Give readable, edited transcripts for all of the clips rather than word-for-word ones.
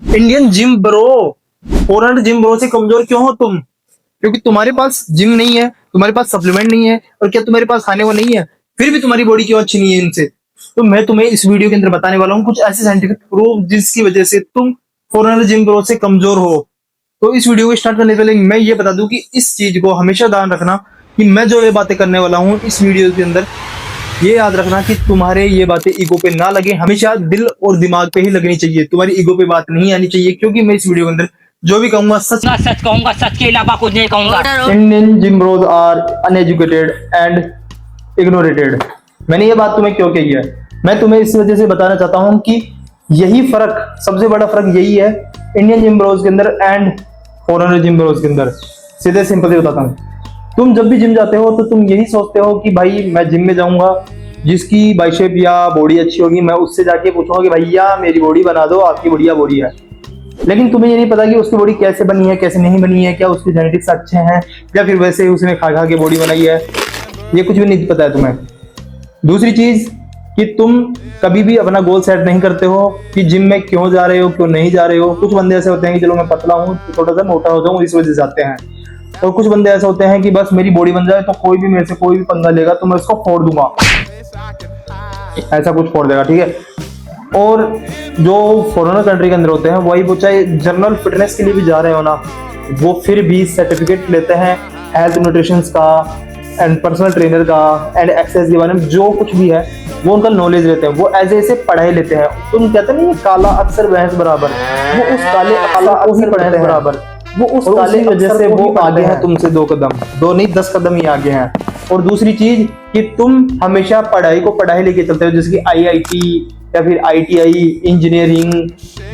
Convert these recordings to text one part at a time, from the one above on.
Indian gym bro, foreigner gym bro से कमजोर क्यों हो तुम? क्योंकि तुम्हारे पास जिम नहीं है, तुम्हारे पास सप्लीमेंट नहीं है, और क्या तुम्हारे पास खाने को नहीं है, फिर भी तुम्हारी बॉडी क्यों अच्छी नहीं है इनसे? तो मैं तुम्हें इस वीडियो के अंदर बताने वाला हूँ कुछ ऐसे साइंटिफिक प्रूफ जिसकी वजह से तुम फॉरेनर जिम ब्रो से कमजोर हो। तो इस वीडियो को स्टार्ट करने से पहले मैं ये बता दूं कि इस चीज को हमेशा ध्यान रखना कि मैं जो ये बातें करने वाला हूँ इस वीडियो के अंदर, ये याद रखना कि तुम्हारे ये बातें ईगो पे ना लगे, हमेशा दिल और दिमाग पे ही लगनी चाहिए, तुम्हारी ईगो पे बात नहीं आनी चाहिए। क्योंकि मैं इस वीडियो के अंदर जो भी कहूंगा सच कहूंगा, सच के अलावा कुछ नहीं कहूंगा। Indian gym bros are uneducated and ignorated. मैंने ये बात तुम्हें क्यों कही है? मैं तुम्हें इस वजह से बताना चाहता हूँ कि यही फर्क, सबसे बड़ा फर्क यही है इंडियन जिम ब्रोज के अंदर एंड फॉरेनर जिम ब्रोज के अंदर। सीधे सिंपल से बताता हूँ, तुम जब भी जिम जाते हो तो तुम यही सोचते हो कि भाई मैं जिम में जाऊंगा, जिसकी बाइसेप या बॉडी अच्छी होगी मैं उससे जाके पूछूंगा कि भैया मेरी बॉडी बना दो, आपकी बढ़िया बॉडी है। लेकिन तुम्हें ये नहीं पता कि उसकी बॉडी कैसे बनी है, कैसे नहीं बनी है, क्या उसके जेनेटिक्स अच्छे हैं या फिर वैसे ही उसने खा खा के बॉडी बनाई है, ये कुछ भी नहीं पता है तुम्हें। दूसरी चीज कि तुम कभी भी अपना गोल सेट नहीं करते हो कि जिम में क्यों जा रहे हो, क्यों नहीं जा रहे हो। कुछ बंदे ऐसे होते हैं कि चलो मैं पतला हूँ, थोड़ा सा मोटा हो जाऊँ, इस वजह से जाते हैं। और कुछ बंदे ऐसे होते हैं कि बस मेरी बॉडी बन जाए तो कोई भी मेरे से कोई भी पंगा लेगा तो मैं उसको फोड़ दूंगा, ऐसा कुछ फोड़ देगा, ठीक है। और जो फॉरेनर कंट्री के अंदर होते हैं वही, वो चाहे जनरल फिटनेस के लिए भी जा रहे हो ना, वो फिर भी सर्टिफिकेट लेते हैं हेल्थ न्यूट्रिशन का एंड पर्सनल ट्रेनर का एंड एक्सरसाइज के बारे में, जो कुछ भी है वो उनका नॉलेज लेते हैं, वो ऐसे पढ़ाई लेते हैं। तुम कहते नहीं काला अक्सर भैंस बराबर, वो उस काले अक्सर भैंस बराबर, वो उस काले वजह से वो आगे हैं तुमसे 2 कदम, 2 नहीं 10 कदम ही आगे हैं। और दूसरी चीज कि तुम हमेशा पढ़ाई को पढ़ाई लेके चलते हो, जैसे कि IIT या फिर ITI इंजीनियरिंग,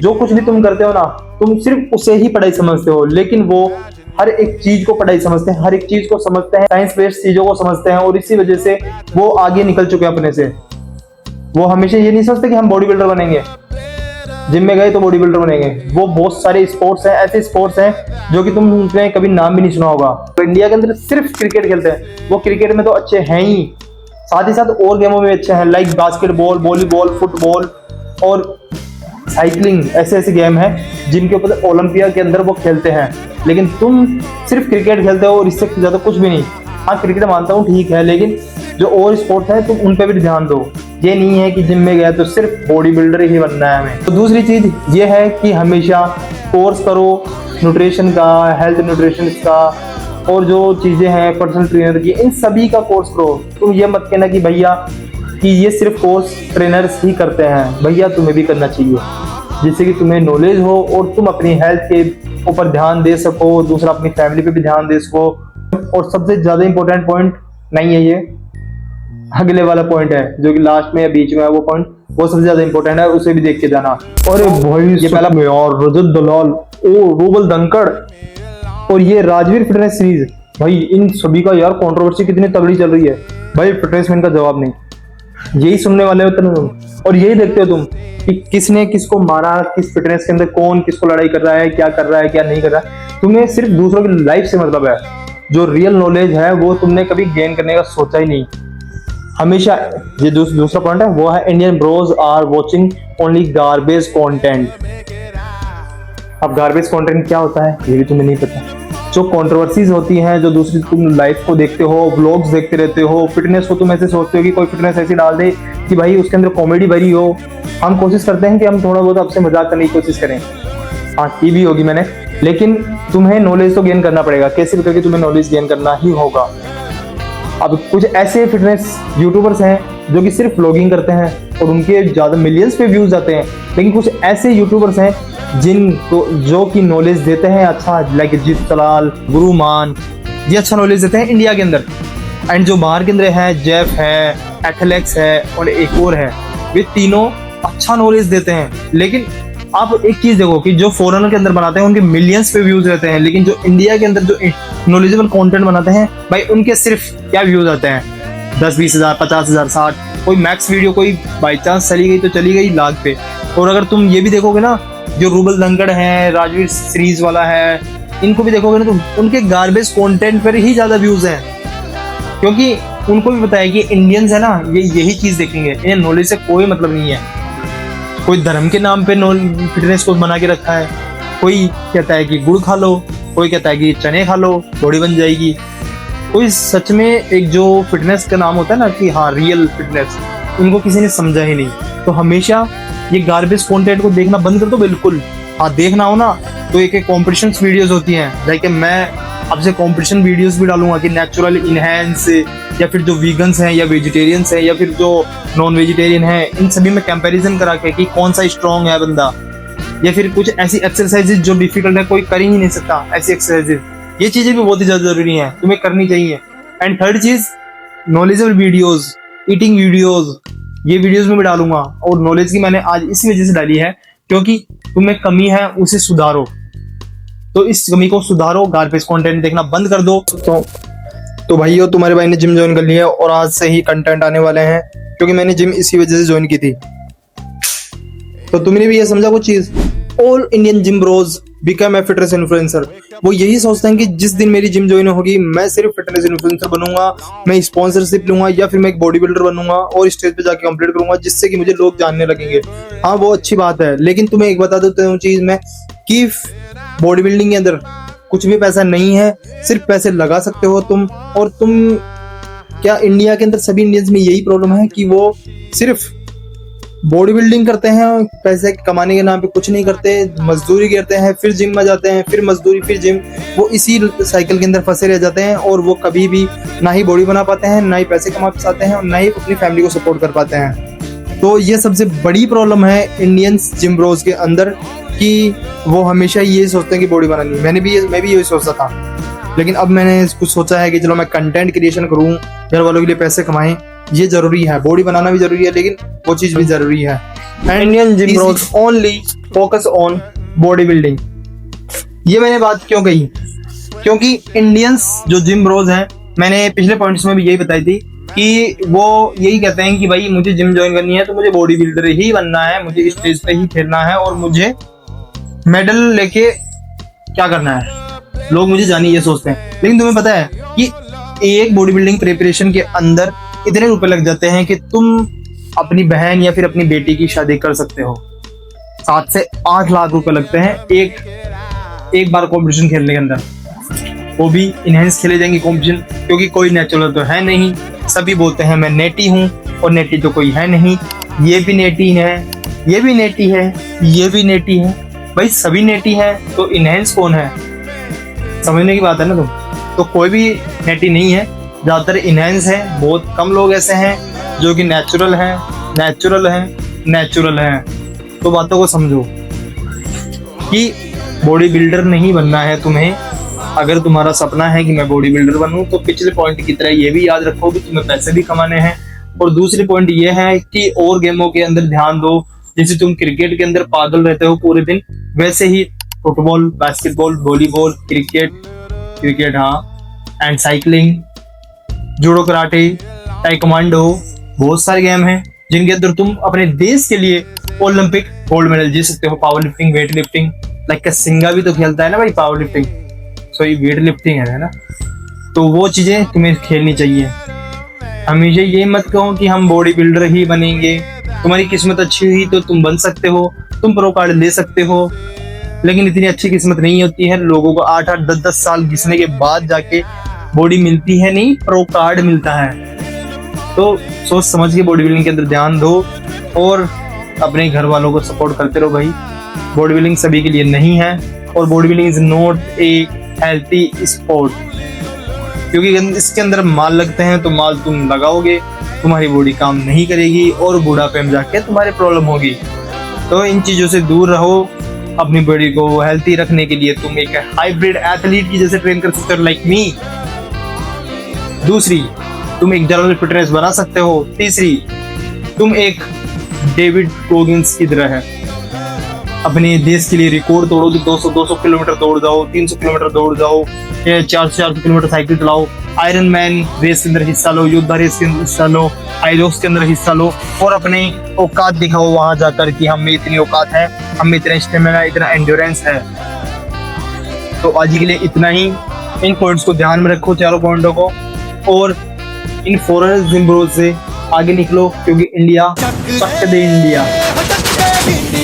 जो कुछ भी तुम करते हो ना, तुम सिर्फ उसे ही पढ़ाई समझते हो। लेकिन वो हर एक चीज को पढ़ाई समझते हैं, हर एक चीज को समझते हैं, साइंस बेस्ड चीजों को समझते हैं, और इसी वजह से वो आगे निकल चुके हैं अपने से। वो हमेशा ये नहीं सोचते कि हम बॉडी बिल्डर बनेंगे, जिम में गए तो बॉडी बिल्डर बनेंगे। वो बहुत सारे स्पोर्ट्स हैं, ऐसे स्पोर्ट्स हैं जो कि तुमने कभी नाम भी नहीं सुना होगा। तो इंडिया के अंदर सिर्फ क्रिकेट खेलते हैं, वो क्रिकेट में तो अच्छे हैं ही, साथ ही साथ और गेमों में अच्छे हैं, लाइक बास्केटबॉल, वॉलीबॉल, फुटबॉल और साइकिलिंग। ऐसे ऐसे गेम हैं जिनके ऊपर ओलंपिया के अंदर वो खेलते हैं। लेकिन तुम सिर्फ क्रिकेट खेलते हो और इससे ज्यादा कुछ भी नहीं। हाँ क्रिकेट मानता हूँ ठीक है, लेकिन जो और स्पोर्ट्स हैं तुम उन पे भी ध्यान दो। ये नहीं है कि जिम में गया तो सिर्फ बॉडी बिल्डर ही बनना है हमें। तो दूसरी चीज ये है कि हमेशा कोर्स करो न्यूट्रिशन का, हेल्थ न्यूट्रिशन का, और जो चीजें हैं पर्सनल ट्रेनर की, इन सभी का कोर्स करो। तुम ये मत कहना कि भैया कि ये सिर्फ कोर्स ट्रेनर्स ही करते हैं, भैया तुम्हें भी करना चाहिए, जिससे कि तुम्हें नॉलेज हो और तुम अपनी हेल्थ के ऊपर ध्यान दे सको, दूसरा अपनी फैमिली पे भी ध्यान दे सको। और सबसे ज्यादा इंपॉर्टेंट पॉइंट नहीं है ये, अगले वाला पॉइंट है जो कि लास्ट में या बीच में है, वो पॉइंट वो सबसे ज्यादा इंपॉर्टेंट है, उसे भी देख के जाना। और भाई ये पहला और रजत दलाल, ओ रूबल धनखड़ और ये राजवीर फिटनेस सीरीज, भाई इन सभी का यार कंट्रोवर्सी कितनी तगड़ी चल रही है। भाई फिटनेस में इनका जवाब नहीं, यही सुनने वाले हो तुम और यही देखते हो तुम कि किसने किसको मारा, किस फिटनेस के अंदर कौन किसको लड़ाई कर रहा है, क्या कर रहा है, क्या नहीं कर रहा है। तुम्हें सिर्फ दूसरों की लाइफ से मतलब है, जो रियल नॉलेज है वो तुमने कभी गेन करने का सोचा ही नहीं। हमेशा ये दूसरा पॉइंट है वो है Indian bros are watching only garbage content. अब गार्बेज कंटेंट क्या होता है ये भी तुम्हें नहीं पता। जो कंट्रोवर्सीज होती हैं, जो दूसरी तुम लाइफ को देखते हो, व्लॉग्स देखते रहते हो, फिटनेस को तुम ऐसे सोचते हो कि कोई फिटनेस ऐसी डाल दे कि भाई उसके अंदर कॉमेडी भरी हो। हम कोशिश करते हैं कि हम थोड़ा बहुत आपसे मजाक करने की कोशिश करें, हाँ की भी होगी मैंने, लेकिन तुम्हें नॉलेज तो गेन करना पड़ेगा, कैसे भी करके तुम्हें नॉलेज गेन करना ही होगा। अब कुछ ऐसे फिटनेस यूट्यूबर्स हैं जो कि सिर्फ व्लॉगिंग करते हैं और उनके ज्यादा मिलियंस पे व्यूज आते हैं, लेकिन कुछ ऐसे यूट्यूबर्स हैं जिनको जो कि नॉलेज देते हैं अच्छा, लाइक जीत सलाल, गुरुमान, ये अच्छा नॉलेज देते हैं इंडिया के अंदर। एंड जो बाहर के अंदर है, जेफ है, एथलेक्स है और एक और है, वे तीनों अच्छा नॉलेज देते हैं। लेकिन आप एक चीज देखो कि जो फॉरेनर के अंदर बनाते हैं उनके मिलियंस पे व्यूज रहते हैं, लेकिन जो इंडिया के अंदर जो नॉलेजेबल कंटेंट बनाते हैं भाई उनके सिर्फ क्या व्यूज आते हैं 10-20 हज़ार, 50 हज़ार, 60। कोई मैक्स वीडियो कोई बाई चांस चली गई तो चली गई लाख पे। और अगर तुम ये भी देखोगे ना, जो रूबल धनखड़ है, राजवीर सीरीज वाला है, इनको भी देखोगे ना तो उनके गार्बेज कंटेंट पर ही ज्यादा व्यूज हैं, क्योंकि उनको भी पता है कि इंडियंस है ना ये यही चीज देखेंगे, इन्हें नॉलेज से कोई मतलब नहीं है। कोई धर्म के नाम पे फिटनेस को बना के रखा है, कोई कहता है कि गुड़ खा लो, कोई कहता है कि चने खा लो बॉडी बन जाएगी। कोई सच में एक जो फिटनेस का नाम होता है ना कि हाँ रियल फिटनेस, उनको किसी ने समझा ही नहीं। तो हमेशा ये गार्बेज कंटेंट को देखना बंद कर दो बिल्कुल। हाँ देखना हो ना तो एक कॉम्पिटिशन वीडियोस होती हैं, जैसे मैं आपसे कॉम्पिटिशन वीडियोस भी डालूंगा कि नेचुरल इनहेंस, या फिर जो वीगन्स हैं या वेजिटेरियंस हैं या फिर जो नॉन वेजिटेरियन हैं, इन सभी में कंपैरिजन करा के कि कौन सा स्ट्रॉन्ग है बंदा, या फिर कुछ ऐसी एक्सरसाइजेज जो डिफिकल्ट है कोई कर ही नहीं सकता ऐसी एक्सरसाइजेज। ये चीजें भी बहुत ही ज्यादा जरूरी हैं, तुम्हें करनी चाहिए। एंड थर्ड चीज, नॉलेजेबल वीडियोस, ईटिंग वीडियोस, ये वीडियोस में भी डालूंगा। और नॉलेज की मैंने आज इसी वजह से डाली है क्योंकि तुम्हें कमी है उसे सुधारो। तो इस कमी को सुधारो, गार्बेज कंटेंट देखना बंद कर दो। तो भाइयों, तुम्हारे भाई ने जिम ज्वाइन कर लिया और आज से ही कंटेंट आने वाले हैं, क्योंकि मैंने जिम इसी वजह से ज्वाइन की थी। तो तुमने भी ये समझा कुछ चीज, all Indian gym bros become a fitness influencer. वो यही सोचते हैं कि जिस दिन मेरी जिम ज्वाइन होगी मैं सिर्फ फिटनेस इन्फ्लुएंसर बनूंगा, मैं स्पॉन्सरशिप लूंगा या फिर मैं एक बॉडी बिल्डर बनूंगा और स्टेज पे जाके कंप्लीट करूंगा जिससे कि मुझे लोग जानने लगेंगे। हाँ वो अच्छी बात है, लेकिन तुम्हें एक बता देता हूँ चीज मैं कि बॉडी बिल्डिंग के अंदर कुछ भी पैसा नहीं है, सिर्फ पैसे लगा सकते हो तुम। और तुम क्या इंडिया के अंदर सभी इंडियंस में यही प्रॉब्लम है कि वो सिर्फ बॉडी बिल्डिंग करते हैं, पैसे कमाने के नाम पे कुछ नहीं करते, मजदूरी करते हैं, फिर जिम में जाते हैं, फिर मजदूरी, फिर जिम। वो इसी साइकिल के अंदर फंसे रह जाते हैं और वो कभी भी ना ही बॉडी बना पाते हैं, ना ही पैसे कमा पाते हैं और ना ही अपनी फैमिली को सपोर्ट कर पाते हैं। तो ये सबसे बड़ी प्रॉब्लम है इंडियंस जिम ब्रोज के अंदर कि वो हमेशा ये सोचते हैं कि बॉडी बनानी है। मैं भी यही सोचता था, लेकिन अब मैंने कुछ सोचा है कि चलो मैं कंटेंट क्रिएशन करूँ, घर वालों के लिए पैसे कमाएं, ये जरूरी है। बॉडी बनाना भी जरूरी है लेकिन वो चीज भी जरूरी है। Indian gym bros only focus on body building. ये मैंने बात क्यों कही, क्योंकि इंडियंस जो जिम ब्रोज हैं, मैंने पिछले पॉइंट्स में भी यही बताई थी कि वो यही कहते हैं कि भाई मुझे जिम ज्वाइन करनी है तो मुझे बॉडी बिल्डर ही बनना है, मुझे स्टेज पे ही खेलना है और मुझे मेडल लेके क्या करना है, लोग मुझे जाने ये सोचते हैं। लेकिन तुम्हें पता है कि एक बॉडी बिल्डिंग प्रिपरेशन के अंदर इतने रुपए लग जाते हैं कि तुम अपनी बहन या फिर अपनी बेटी की शादी कर सकते हो। 7 से 8 लाख रुपए लगते हैं एक बार कॉम्पिटिशन खेलने के अंदर, वो भी इनहेंस खेले जाएंगे कॉम्पिटिशन, क्योंकि कोई नेचुरल तो है नहीं। सभी बोलते हैं मैं नेटी हूँ और नेटी तो कोई है नहीं, ये भी नेटी है, ये भी नेटी है, ये भी नेटी है। भाई सभी नेटी है तो इनहेंस कौन है, समझने की बात है ना तुम। तो कोई भी नेटी नहीं है, ज्यादातर इनहेंस है। बहुत कम लोग ऐसे हैं जो कि नेचुरल हैं, नेचुरल हैं, नेचुरल हैं। तो बातों को समझो कि बॉडी बिल्डर नहीं बनना है तुम्हें। अगर तुम्हारा सपना है कि मैं बॉडी बिल्डर बनूं तो पिछले पॉइंट की तरह ये भी याद रखो कि तुम्हें पैसे भी कमाने हैं। और दूसरी पॉइंट ये है कि और गेमों के अंदर ध्यान दो। जैसे तुम क्रिकेट के अंदर पागल रहते हो पूरे दिन, वैसे ही फुटबॉल, बास्केटबॉल, वॉलीबॉल, क्रिकेट हाँ, एंड साइकिलिंग, जूडो, कराटे, टाइकोमांडो, बहुत सारे गेम हैं जिनके अंदर तुम अपने देश के लिए ओलंपिक गोल्ड मेडल जीत सकते हो। Power lifting, weight lifting, like सिंगा भी तो खेलता है ना भाई पावर लिफ्टिंग, सो ये वेट लिफ्टिंग है ना। तो वो चीजें तुम्हें खेलनी चाहिए। हमेशा ये मत कहो कि हम बॉडी बिल्डर ही बनेंगे। तुम्हारी किस्मत अच्छी हुई तो तुम बन सकते हो, तुम प्रो कार्ड ले सकते हो, लेकिन इतनी अच्छी किस्मत नहीं होती है। लोगों को 8-8, 10-10 साल घिसने के बाद जाके बॉडी मिलती है, नहीं प्रो कार्ड मिलता है। तो सोच समझ के बॉडी बिल्डिंग के अंदर ध्यान दो और अपने घर वालों को सपोर्ट करते रहो भाई। बॉडी बिल्डिंग सभी के लिए नहीं है और body building is not a healthy sport, क्योंकि इसके अंदर माल लगते हैं तो माल तुम लगाओगे, तुम्हारी बॉडी काम नहीं करेगी और बुढ़ापे में जाके तुम्हारी प्रॉब्लम होगी। तो इन चीजों से दूर रहो। अपनी बॉडी को हेल्थी रखने के लिए तुम एक हाइब्रिड एथलीट की जैसे ट्रेन कर सकते हो, लाइक मी। दूसरी, तुम एक जनरल फिटनेस बना सकते हो। तीसरी, तुम एक डेविड गोगिंस की तरह है, अपने देश के लिए रिकॉर्ड तोड़ो कि 200 किलोमीटर दौड़ जाओ, 300 किलोमीटर दौड़ जाओ, 400 किलोमीटर साइकिल चलाओ, आयरन मैन रेस के अंदर हिस्सा लो, योद्धा रेस के अंदर हिस्सा लो, आइरोस के अंदर हिस्सा लो और अपने औकात दिखाओ वहां जाकर कि हम में इतनी औकात है, हम में इतना स्टेमिना, इतना एंड्योरेंस है। तो आज के लिए इतना ही। इन पॉइंट्स को ध्यान में रखो, चारों पॉइंटों को, और इन फॉरेनर जिम ब्रोज से आगे निकलो, क्योंकि इंडिया, चक दे इंडिया। తిండి